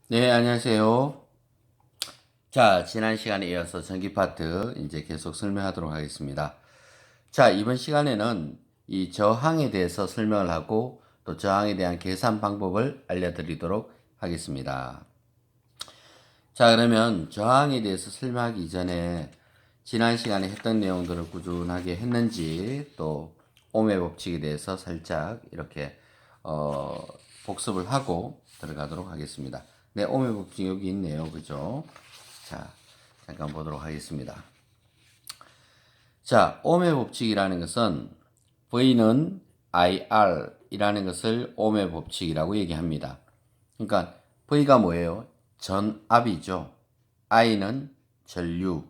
네, 안녕하세요. 자, 지난 시간에 이어서 전기 파트 이제 계속 설명하도록 하겠습니다. 자, 이번 시간에는 이 저항에 대해서 설명을 하고 또 저항에 대한 계산 방법을 알려드리도록 하겠습니다. 자, 그러면 저항에 대해서 설명하기 전에 지난 시간에 했던 내용들을 꾸준하게 했는지 또 옴의 법칙에 대해서 살짝 이렇게 어, 복습을 하고 들어가도록 하겠습니다. 네, 옴의 법칙 여기 있네요. 그죠? 자, 잠깐 보도록 하겠습니다. 자, 옴의 법칙이라는 것은 V는 IR이라는 것을 옴의 법칙이라고 얘기합니다. 그러니까 V가 뭐예요? 전압이죠. I는 전류,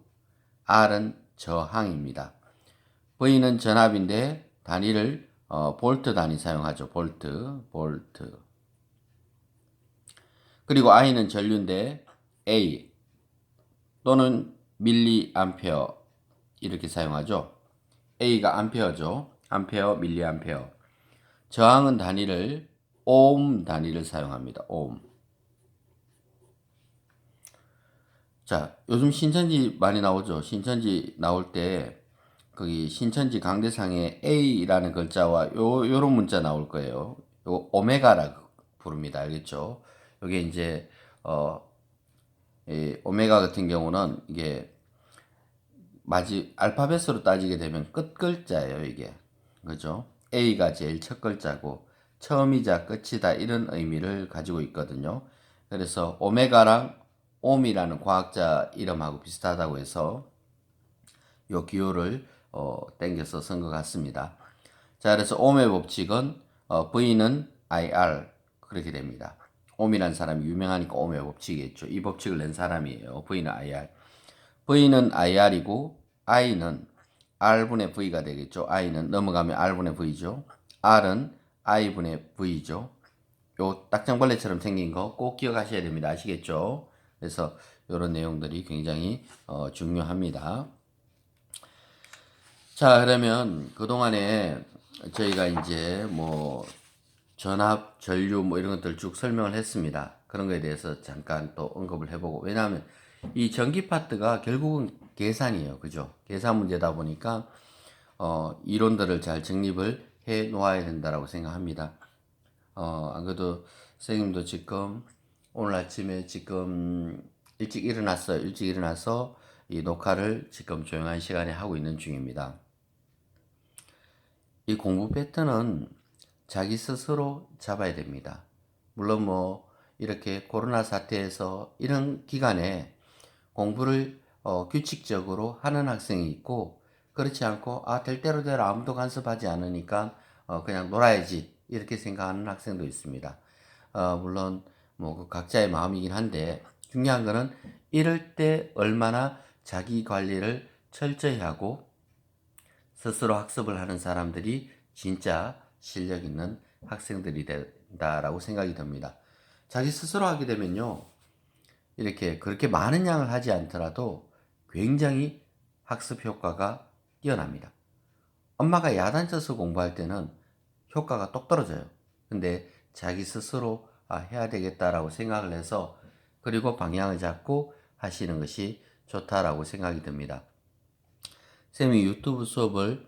R은 저항입니다. V는 전압인데 단위를 볼트 단위 사용하죠. 볼트. 그리고 I는 전류인데 A 또는 밀리암페어 이렇게 사용하죠. A가 암페어죠. 암페어, 밀리암페어. 저항은 단위를 옴 단위를 사용합니다. 옴. 자, 요즘 신천지 많이 나오죠. 신천지 나올 때 거기 신천지 강대상에 A라는 글자와 요런 문자 나올 거예요. 요 오메가라고 부릅니다. 알겠죠? 요게 이제 이 오메가 같은 경우는 이게 알파벳으로 따지게 되면 끝 글자예요, 이게. 그죠? A가 제일 첫 글자고 처음이자 끝이다 이런 의미를 가지고 있거든요. 그래서 오메가랑 옴이라는 과학자 이름하고 비슷하다고 해서 요 기호를 땡겨서 쓴 것 같습니다. 자, 그래서 옴의 법칙은 V는 IR 그렇게 됩니다. 옴이란 사람이 유명하니까 옴의 법칙이겠죠. 이 법칙을 낸 사람이에요. V는 IR. V는 IR이고 I는 R분의 V가 되겠죠. I는 넘어가면 R분의 V죠. R은 I분의 V죠. 요 딱정벌레처럼 생긴 거 꼭 기억하셔야 됩니다. 아시겠죠? 그래서 이런 내용들이 굉장히 중요합니다. 자, 그러면 그동안에 저희가 이제 뭐 전압, 전류 뭐 이런 것들 쭉 설명을 했습니다. 그런 거에 대해서 잠깐 또 언급을 해보고 왜냐하면 이 전기 파트가 결국은 계산이에요. 그죠? 계산 문제다 보니까 이론들을 잘 정립을 해 놓아야 된다라고 생각합니다. 안 그래도 선생님도 지금 오늘 아침에 지금 일찍 일어났어요. 일찍 일어나서 이 녹화를 지금 조용한 시간에 하고 있는 중입니다. 이 공부 패턴은 자기 스스로 잡아야 됩니다. 물론 뭐 이렇게 코로나 사태에서 이런 기간에 공부를 규칙적으로 하는 학생이 있고 그렇지 않고 될 대로 되라 아무도 간섭하지 않으니까 그냥 놀아야지 이렇게 생각하는 학생도 있습니다. 물론 뭐 그 각자의 마음이긴 한데 중요한 거는 이럴 때 얼마나 자기 관리를 철저히 하고 스스로 학습을 하는 사람들이 진짜 실력 있는 학생들이 된다라고 생각이 듭니다. 자기 스스로 하게 되면요. 이렇게 그렇게 많은 양을 하지 않더라도 굉장히 학습 효과가 뛰어납니다. 엄마가 야단쳐서 공부할 때는 효과가 똑 떨어져요. 근데 자기 스스로 해야 되겠다라고 생각을 해서 그리고 방향을 잡고 하시는 것이 좋다라고 생각이 듭니다. 쌤이 유튜브 수업을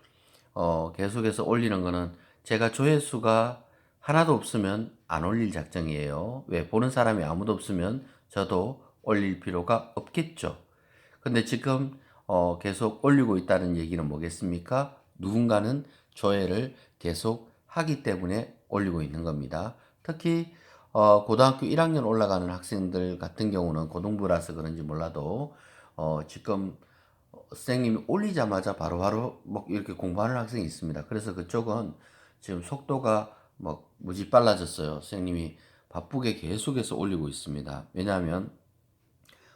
계속해서 올리는 거는 제가 조회수가 하나도 없으면 안 올릴 작정이에요. 왜? 보는 사람이 아무도 없으면 저도 올릴 필요가 없겠죠. 근데 지금 계속 올리고 있다는 얘기는 뭐겠습니까? 누군가는 조회를 계속 하기 때문에 올리고 있는 겁니다. 특히 고등학교 1학년 올라가는 학생들 같은 경우는 고등부라서 그런지 몰라도 지금 선생님이 올리자마자 바로바로 뭐 이렇게 공부하는 학생이 있습니다. 그래서 그쪽은 지금 속도가 뭐 무지 빨라졌어요. 선생님이 바쁘게 계속해서 올리고 있습니다. 왜냐하면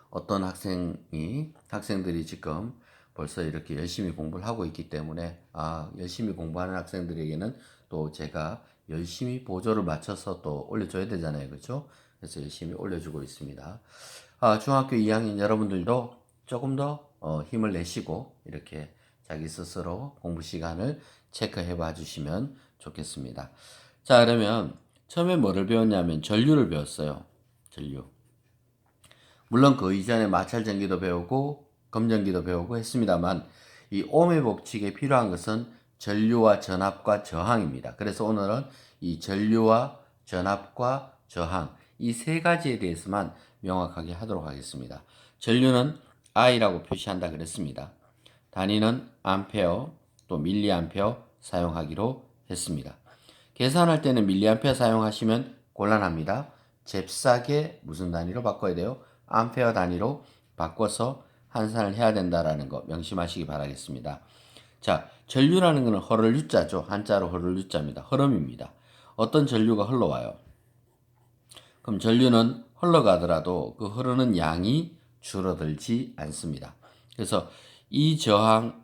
어떤 학생들이 지금 벌써 이렇게 열심히 공부를 하고 있기 때문에 열심히 공부하는 학생들에게는 또 제가 열심히 보조를 맞춰서 또 올려줘야 되잖아요. 그렇죠? 그래서 열심히 올려주고 있습니다. 중학교 2학년 여러분들도 조금 더 힘을 내시고 이렇게 자기 스스로 공부 시간을 체크해 봐 주시면 좋겠습니다. 자, 그러면 처음에 뭐를 배웠냐면 전류를 배웠어요. 전류. 물론 그 이전에 마찰전기도 배우고 검전기도 배우고 했습니다만 이 옴의 법칙에 필요한 것은 전류와 전압과 저항입니다. 그래서 오늘은 이 전류와 전압과 저항 이 세 가지에 대해서만 명확하게 하도록 하겠습니다. 전류는 I라고 표시한다 그랬습니다. 단위는 암페어 또 밀리암페어 사용하기로 했습니다. 계산할 때는 밀리암페어 사용하시면 곤란합니다. 잽싸게 무슨 단위로 바꿔야 돼요? 암페어 단위로 바꿔서 환산을 해야 된다라는 거 명심하시기 바라겠습니다. 자, 전류라는 것은 흐를 유자죠. 한자로 흐를 유자입니다. 흐름입니다. 어떤 전류가 흘러와요. 그럼 전류는 흘러가더라도 그 흐르는 양이 줄어들지 않습니다. 그래서 이 저항,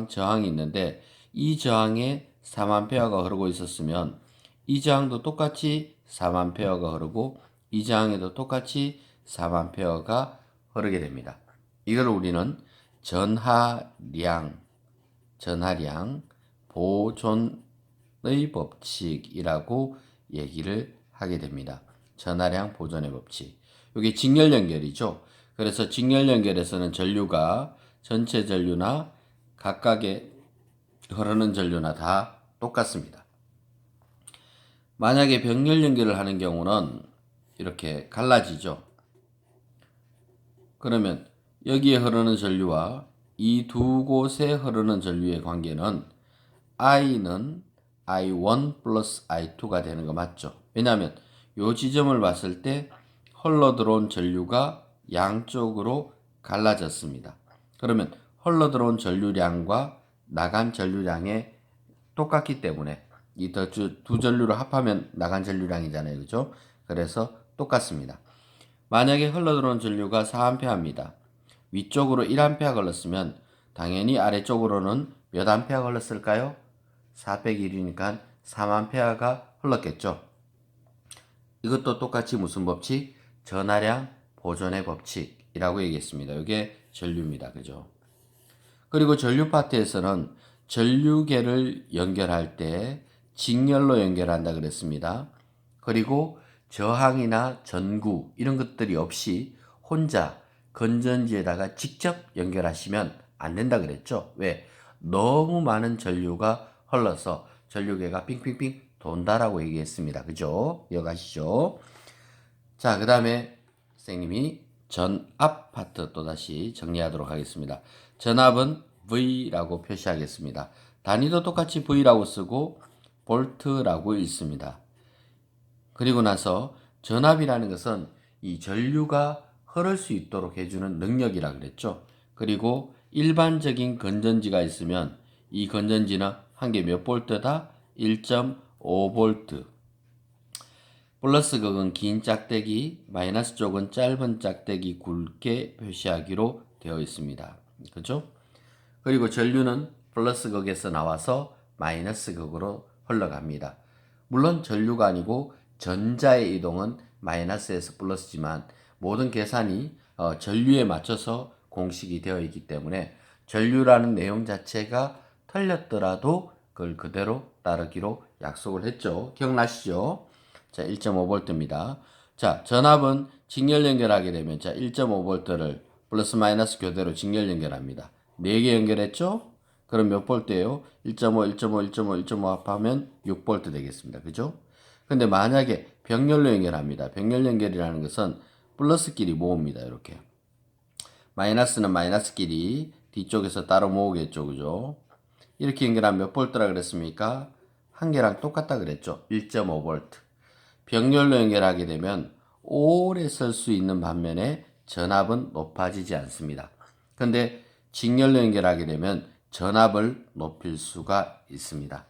저항이 있는데 이 저항에 4만페어가 흐르고 있었으면 이 저항도 똑같이 4만페어가 흐르고 이 저항에도 똑같이 4만페어가 흐르게 됩니다. 이걸 우리는 전하량 보존의 법칙이라고 얘기를 하게 됩니다. 전하량 보존의 법칙. 이게 직렬 연결이죠. 그래서 직렬 연결에서는 전류가 전체 전류나 각각의 흐르는 전류나 다 똑같습니다. 만약에 병렬 연결을 하는 경우는 이렇게 갈라지죠. 그러면 여기에 흐르는 전류와 이 두 곳에 흐르는 전류의 관계는 I는 I1 플러스 I2가 되는 거 맞죠? 왜냐하면 이 지점을 봤을 때 흘러 들어온 전류가 양쪽으로 갈라졌습니다. 그러면 흘러 들어온 전류량과 나간 전류량에 똑같기 때문에 이 두 전류를 합하면 나간 전류량이잖아요. 그죠? 그래서 똑같습니다. 만약에 흘러 들어온 전류가 4A입니다. 위쪽으로 1A 걸렸으면 당연히 아래쪽으로는 몇 A 걸렸을까요? 4 1이니까 3A가 흘렀겠죠. 이것도 똑같이 무슨 법칙? 전하량 보존의 법칙이라고 얘기했습니다. 이게 전류입니다. 그죠? 그리고 전류 파트에서는 전류계를 연결할 때 직렬로 연결한다 그랬습니다. 그리고 저항이나 전구 이런 것들이 없이 혼자 건전지에다가 직접 연결하시면 안 된다 그랬죠. 왜? 너무 많은 전류가 흘러서 전류계가 빙빙빙 돈다라고 얘기했습니다. 그죠? 이어가시죠. 자, 그 다음에 선생님이 전압 파트 또다시 정리하도록 하겠습니다. 전압은 V라고 표시하겠습니다. 단위도 똑같이 V라고 쓰고 볼트라고 읽습니다. 그리고 나서 전압이라는 것은 이 전류가 흐를 수 있도록 해주는 능력이라 그랬죠. 그리고 일반적인 건전지가 있으면 이 건전지는 한 개 몇 볼트다? 1.5볼트. 플러스 극은 긴 짝대기, 마이너스 쪽은 짧은 짝대기 굵게 표시하기로 되어 있습니다. 그죠? 그리고 전류는 플러스 극에서 나와서 마이너스 극으로 흘러갑니다. 물론 전류가 아니고 전자의 이동은 마이너스에서 플러스지만 모든 계산이 전류에 맞춰서 공식이 되어 있기 때문에 전류라는 내용 자체가 틀렸더라도 그걸 그대로 따르기로 약속을 했죠. 기억나시죠? 자, 1.5V입니다. 자, 전압은 직렬 연결하게 되면 자, 1.5V를 플러스 마이너스 교대로 직렬 연결합니다. 4개 연결했죠? 그럼 몇 볼트예요? 1.5, 1.5, 1.5, 1.5 합하면 6볼트 되겠습니다. 그죠? 근데 만약에 병렬로 연결합니다. 병렬 연결이라는 것은 플러스끼리 모읍니다. 이렇게. 마이너스는 마이너스끼리 뒤쪽에서 따로 모으겠죠. 그죠? 이렇게 연결하면 몇 볼트라 그랬습니까? 한 개랑 똑같다 그랬죠. 1.5볼트. 병렬로 연결하게 되면 오래 쓸 수 있는 반면에 전압은 높아지지 않습니다. 근데 직렬로 연결하게 되면 전압을 높일 수가 있습니다.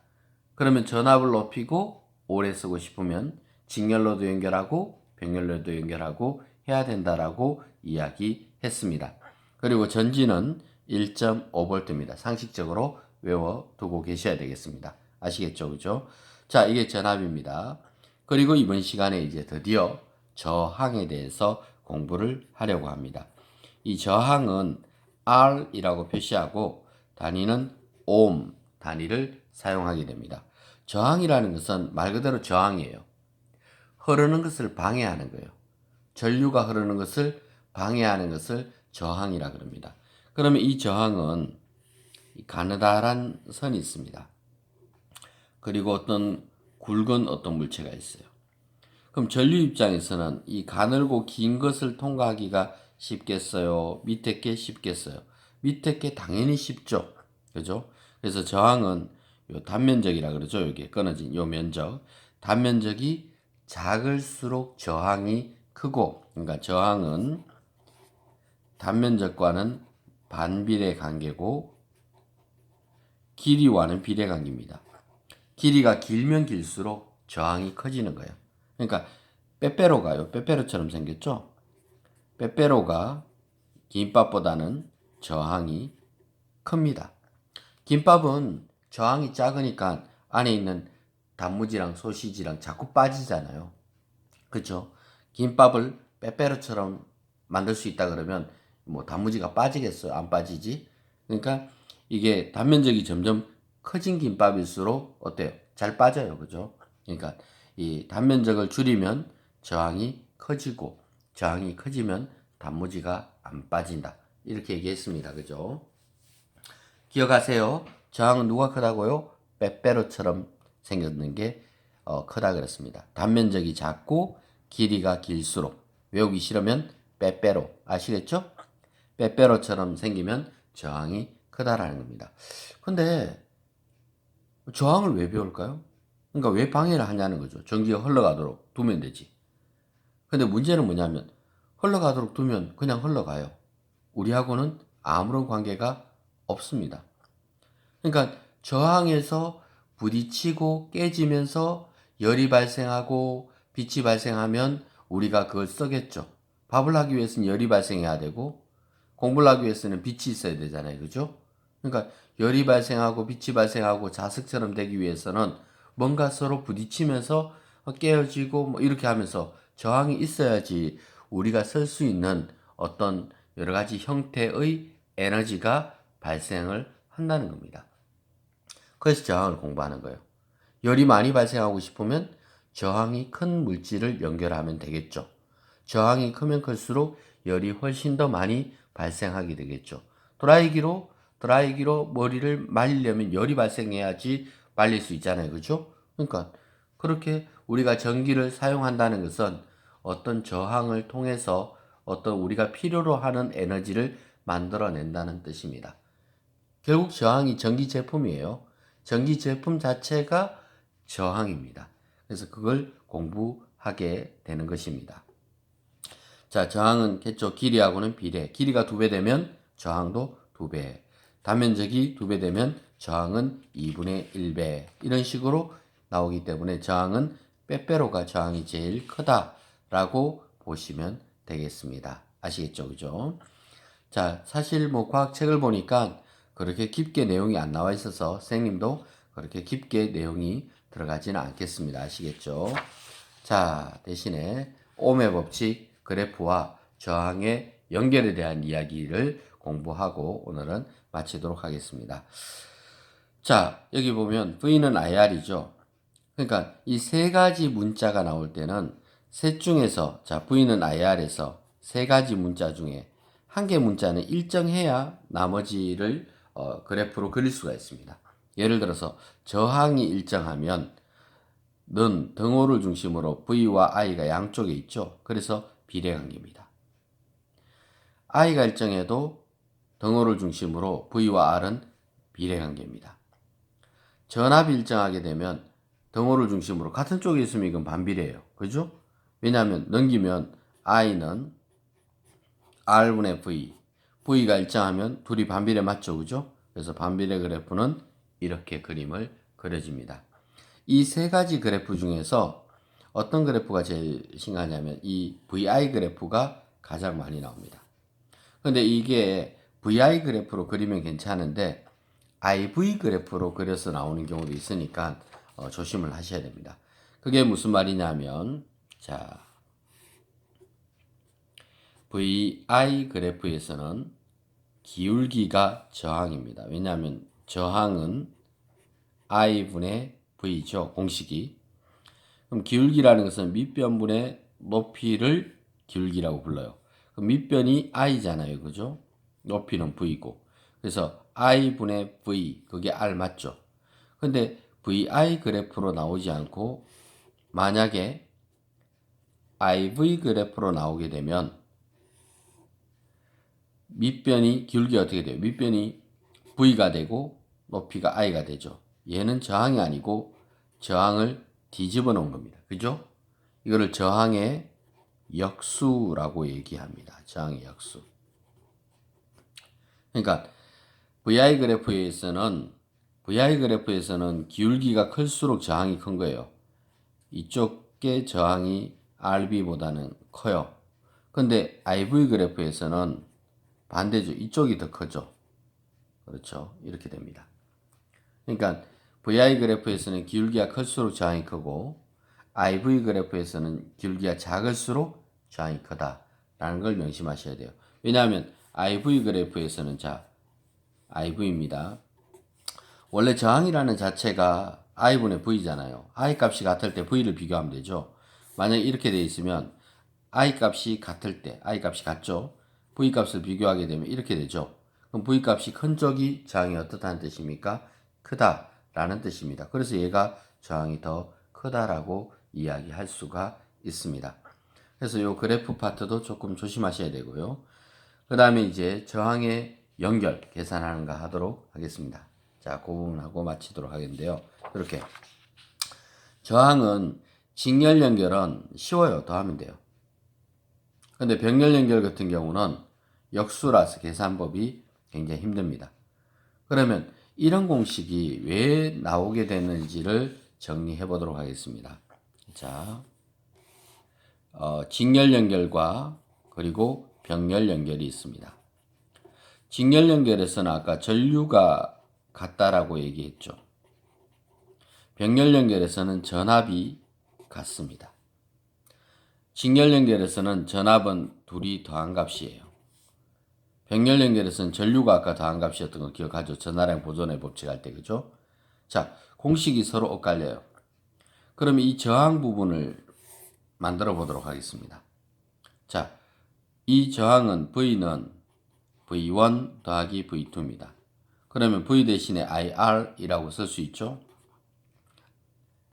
그러면 전압을 높이고 오래 쓰고 싶으면 직렬로도 연결하고 병렬로도 연결하고 해야 된다라고 이야기했습니다. 그리고 전지는 1.5V입니다. 상식적으로 외워두고 계셔야 되겠습니다. 아시겠죠? 그죠? 자, 이게 전압입니다. 그리고 이번 시간에 이제 드디어 저항에 대해서 공부를 하려고 합니다. 이 저항은 R이라고 표시하고 단위는 오hm 단위를 사용하게 됩니다. 저항이라는 것은 말 그대로 저항이에요. 흐르는 것을 방해하는 거예요. 전류가 흐르는 것을 방해하는 것을 저항이라 그럽니다. 그러면 이 저항은 가느다란 선이 있습니다. 그리고 어떤 굵은 어떤 물체가 있어요. 그럼 전류 입장에서는 이 가늘고 긴 것을 통과하기가 쉽겠어요? 밑에 게 쉽겠어요? 밑에 게 당연히 쉽죠. 그죠? 그래서 저항은 요 단면적이라 그러죠. 여기 끊어진 요 면적. 단면적이 작을수록 저항이 크고, 그러니까 저항은 단면적과는 반비례 관계고 길이와는 비례 관계입니다. 길이가 길면 길수록 저항이 커지는 거예요. 그러니까 빼빼로가요. 빼빼로처럼 생겼죠? 빼빼로가 김밥보다는 저항이 큽니다. 김밥은 저항이 작으니까 안에 있는 단무지랑 소시지랑 자꾸 빠지잖아요. 그렇죠? 김밥을 빼빼로처럼 만들 수 있다 그러면 뭐 단무지가 빠지겠어요? 안 빠지지? 그러니까 이게 단면적이 점점 커진 김밥일수록 어때요? 잘 빠져요. 그죠? 그러니까 이 단면적을 줄이면 저항이 커지고 저항이 커지면 단무지가 안 빠진다. 이렇게 얘기했습니다. 그죠? 기억하세요. 저항은 누가 크다고요? 빼빼로처럼 생겼는 게 크다 그랬습니다. 단면적이 작고 길이가 길수록 외우기 싫으면 빼빼로 아시겠죠? 빼빼로처럼 생기면 저항이 크다라는 겁니다. 근데 저항을 왜 배울까요? 그러니까 왜 방해를 하냐는 거죠. 전기가 흘러가도록 두면 되지. 근데 문제는 뭐냐면 흘러가도록 두면 그냥 흘러가요. 우리하고는 아무런 관계가 없습니다. 그러니까 저항에서 부딪히고 깨지면서 열이 발생하고 빛이 발생하면 우리가 그걸 쓰겠죠. 밥을 하기 위해서는 열이 발생해야 되고 공부를 하기 위해서는 빛이 있어야 되잖아요. 그죠? 그러니까 열이 발생하고 빛이 발생하고 자석처럼 되기 위해서는 뭔가 서로 부딪히면서 깨어지고 뭐 이렇게 하면서 저항이 있어야지 우리가 쓸 수 있는 어떤 여러 가지 형태의 에너지가 발생을 한다는 겁니다. 그래서 저항을 공부하는 거예요. 열이 많이 발생하고 싶으면 저항이 큰 물질을 연결하면 되겠죠. 저항이 크면 클수록 열이 훨씬 더 많이 발생하게 되겠죠. 드라이기로 머리를 말리려면 열이 발생해야지 말릴 수 있잖아요. 그죠? 그러니까 그렇게 우리가 전기를 사용한다는 것은 어떤 저항을 통해서 어떤 우리가 필요로 하는 에너지를 만들어낸다는 뜻입니다. 결국 저항이 전기 제품이에요. 전기 제품 자체가 저항입니다. 그래서 그걸 공부하게 되는 것입니다. 자, 저항은 겠죠. 길이하고는 비례. 길이가 2배 되면 저항도 2배. 단면적이 2배 되면 저항은 2분의 1배. 이런 식으로 나오기 때문에 저항은 빼빼로가 저항이 제일 크다라고 보시면 되겠습니다. 아시겠죠? 그죠? 자, 사실 뭐 과학책을 보니까 그렇게 깊게 내용이 안 나와 있어서 선생님도 그렇게 깊게 내용이 들어가지는 않겠습니다. 아시겠죠? 자, 대신에 옴의 법칙, 그래프와 저항의 연결에 대한 이야기를 공부하고 오늘은 마치도록 하겠습니다. 자, 여기 보면 V는 IR이죠. 그러니까 이 세 가지 문자가 나올 때는 셋 중에서 자, V는 IR에서 세 가지 문자 중에 한 개 문자는 일정해야 나머지를 그래프로 그릴 수가 있습니다. 예를 들어서 저항이 일정하면 는 등호를 중심으로 V와 I가 양쪽에 있죠. 그래서 비례관계입니다. I가 일정해도 등호를 중심으로 V와 R은 비례관계입니다. 전압이 일정하게 되면 등호를 중심으로 같은 쪽에 있으면 이건 반비례예요. 그죠? 왜냐하면 넘기면 I는 R분의 V, V가 일정하면 둘이 반비례 맞죠? 그죠? 그래서 반비례 그래프는 이렇게 그림을 그려집니다. 이 세 가지 그래프 중에서 어떤 그래프가 제일 심하냐면 이 VI 그래프가 가장 많이 나옵니다. 근데 이게 VI 그래프로 그리면 괜찮은데 IV 그래프로 그려서 나오는 경우도 있으니까 조심을 하셔야 됩니다. 그게 무슨 말이냐면 자 VI 그래프에서는 기울기가 저항입니다. 왜냐하면 저항은 I분의 V죠. 공식이. 그럼 기울기라는 것은 밑변분의 높이를 기울기라고 불러요. 그 밑변이 i잖아요. 그죠? 높이는 v고. 그래서 i분의 v, 그게 r 맞죠? 근데 vi 그래프로 나오지 않고 만약에 iv 그래프로 나오게 되면 밑변이 기울기가 어떻게 돼요? 밑변이 v가 되고 높이가 i가 되죠. 얘는 저항이 아니고 저항을 뒤집어 놓은 겁니다. 그죠? 이거를 저항의 역수라고 얘기합니다. 저항의 역수. 그러니까 VI 그래프에서는 기울기가 클수록 저항이 큰 거예요. 이쪽의 저항이 RB보다는 커요. 근데 IV 그래프에서는 반대죠. 이쪽이 더 크죠. 그렇죠. 이렇게 됩니다. 그러니까 VI 그래프에서는 기울기가 클수록 저항이 크고 IV 그래프에서는 기울기가 작을수록 저항이 크다라는 걸 명심하셔야 돼요. 왜냐하면 IV 그래프에서는 IV입니다. 원래 저항이라는 자체가 I분의 V잖아요. I 값이 같을 때 V를 비교하면 되죠. 만약 이렇게 되어 있으면 I 값이 같을 때, I 값이 같죠? V 값을 비교하게 되면 이렇게 되죠. 그럼 V 값이 큰 쪽이 저항이 어떻다는 뜻입니까? 크다라는 뜻입니다. 그래서 얘가 저항이 더 크다라고 이야기할 수가 있습니다. 그래서 이 그래프 파트도 조금 조심하셔야 되고요. 그 다음에 이제 저항의 연결 계산하는 거 하도록 하겠습니다. 자, 그 부분하고 마치도록 하겠는데요. 이렇게 저항은 직렬 연결은 쉬워요. 더하면 돼요. 근데 병렬 연결 같은 경우는 역수라서 계산법이 굉장히 힘듭니다. 그러면 이런 공식이 왜 나오게 되는지를 정리해 보도록 하겠습니다. 자, 직렬 연결과 그리고 병렬 연결이 있습니다. 직렬 연결에서는 아까 전류가 같다라고 얘기했죠. 병렬 연결에서는 전압이 같습니다. 직렬 연결에서는 전압은 둘이 더한 값이에요. 병렬 연결에서는 전류가 아까 더한 값이었던 거 기억하죠? 전하량 보존의 법칙 할 때, 그죠? 자, 공식이 서로 엇갈려요. 그럼 이 저항 부분을 만들어 보도록 하겠습니다. 자, 이 저항은 V는 V1 더하기 V2입니다. 그러면 V 대신에 IR이라고 쓸 수 있죠.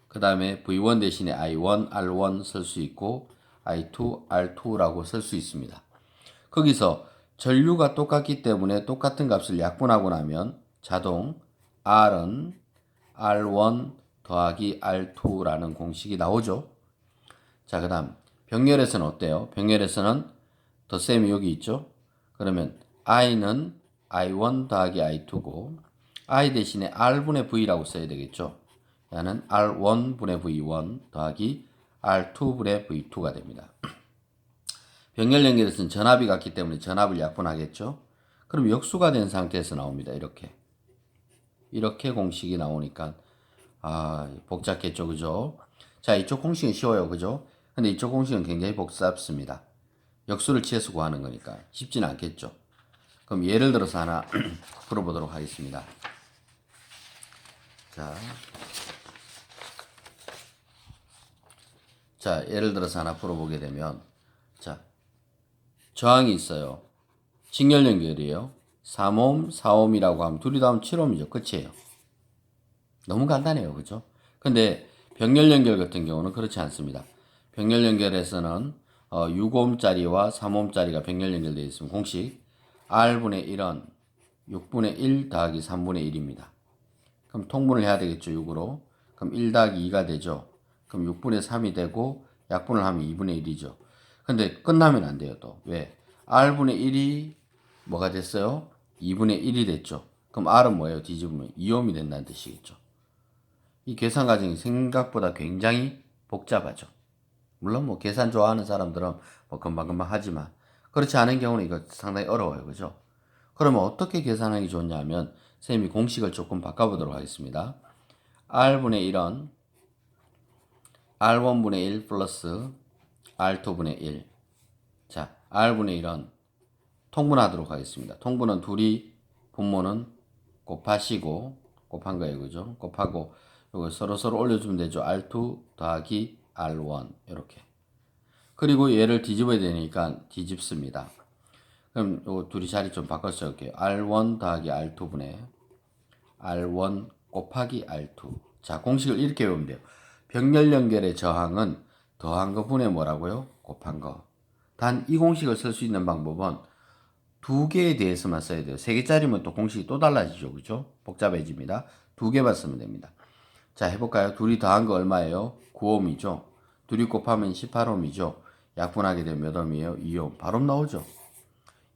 그 다음에 V1 대신에 I1, R1 쓸 수 있고 I2, R2라고 쓸 수 있습니다. 거기서 전류가 똑같기 때문에 똑같은 값을 약분하고 나면 자동 R은 R1 더하기 R2라는 공식이 나오죠. 자, 그 다음 병렬에서는 어때요? 병렬에서는 덧셈이 여기 있죠. 그러면 I는 I1 더하기 I2고 I 대신에 R분의 V라고 써야 되겠죠. 얘는 R1분의 V1 더하기 R2분의 V2가 됩니다. 병렬 연결에서는 전압이 같기 때문에 전압을 약분하겠죠. 그럼 역수가 된 상태에서 나옵니다. 이렇게 공식이 나오니까 복잡겠죠. 그죠? 자, 이쪽 공식은 쉬워요. 그죠? 근데 이쪽 공식은 굉장히 복잡습니다. 역수를 취해서 구하는 거니까 쉽지는 않겠죠. 그럼 예를 들어서 하나 풀어보도록 하겠습니다. 자, 예를 들어서 하나 풀어보게 되면, 자, 저항이 있어요. 직렬 연결이에요. 3옴, 4옴이라고 하면 둘이 더하면 7옴이죠. 끝이에요. 너무 간단해요. 그죠? 근데 병렬 연결 같은 경우는 그렇지 않습니다. 병렬 연결에서는 6옴짜리와 3옴짜리가 병렬 연결되어 있으면 공식 R분의 1은 6분의 1 더하기 3분의 1입니다. 그럼 통분을 해야 되겠죠. 6으로. 그럼 1 더하기 2가 되죠. 그럼 6분의 3이 되고 약분을 하면 2분의 1이죠. 근데 끝나면 안 돼요. 또 왜? R분의 1이 뭐가 됐어요? 2분의 1이 됐죠. 그럼 R은 뭐예요? 뒤집으면 2옴이 된다는 뜻이겠죠. 이 계산 과정이 생각보다 굉장히 복잡하죠. 물론 뭐 계산 좋아하는 사람들은 뭐 금방금방 하지만 그렇지 않은 경우는 이거 상당히 어려워요. 그죠? 그러면 어떻게 계산하기 좋냐면 선생님이 공식을 조금 바꿔보도록 하겠습니다. R분의 1은 R1분의 1 플러스 R2분의 1. 자, R분의 1은 통분하도록 하겠습니다. 통분은 둘이 분모는 곱한 거예요. 그죠? 곱하고 이거 서로 올려주면 되죠. R2 더하기 R1 이렇게. 그리고 얘를 뒤집어야 되니까 뒤집습니다. 그럼 요 둘이 자리 좀 바꿔서 적을게요. R1 더하기 R2분의 R1 곱하기 R2. 자, 공식을 이렇게 외우면 돼요. 병렬 연결의 저항은 더한 거 분의 뭐라고요? 곱한 거. 단 이 공식을 쓸 수 있는 방법은 두 개에 대해서만 써야 돼요. 세 개짜리면 또 공식이 또 달라지죠. 그죠? 복잡해집니다. 두 개만 쓰면 됩니다. 자, 해볼까요? 둘이 더한 거 얼마예요? 9옴이죠. 둘이 곱하면 18옴이죠. 약분하게 되면 몇 옴이에요? 2옴. 바로 나오죠.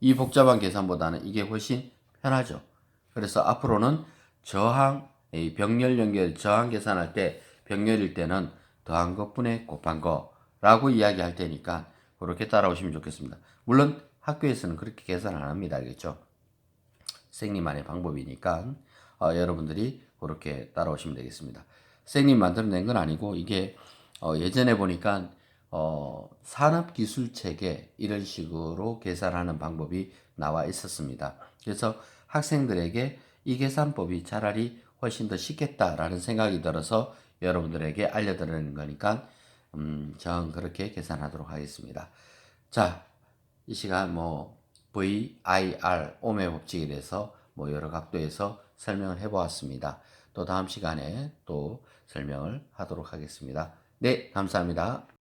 이 복잡한 계산보다는 이게 훨씬 편하죠. 그래서 앞으로는 저항, 병렬 연결 저항 계산할 때 병렬일 때는 더한 것분의 곱한 거라고 이야기할 테니까 그렇게 따라오시면 좋겠습니다. 물론 학교에서는 그렇게 계산 안 합니다. 알겠죠? 선생님만의 방법이니까 여러분들이 그렇게 따라오시면 되겠습니다. 선생님 만들어낸 건 아니고 이게 예전에 보니까 산업기술책에 이런 식으로 계산하는 방법이 나와 있었습니다. 그래서 학생들에게 이 계산법이 차라리 훨씬 더 쉽겠다라는 생각이 들어서 여러분들에게 알려드리는 거니까 저는 그렇게 계산하도록 하겠습니다. 자, 이 시간 VIR, 오음의 법칙에 대해서 여러 각도에서 설명을 해보았습니다. 또 다음 시간에 또 설명을 하도록 하겠습니다. 네, 감사합니다.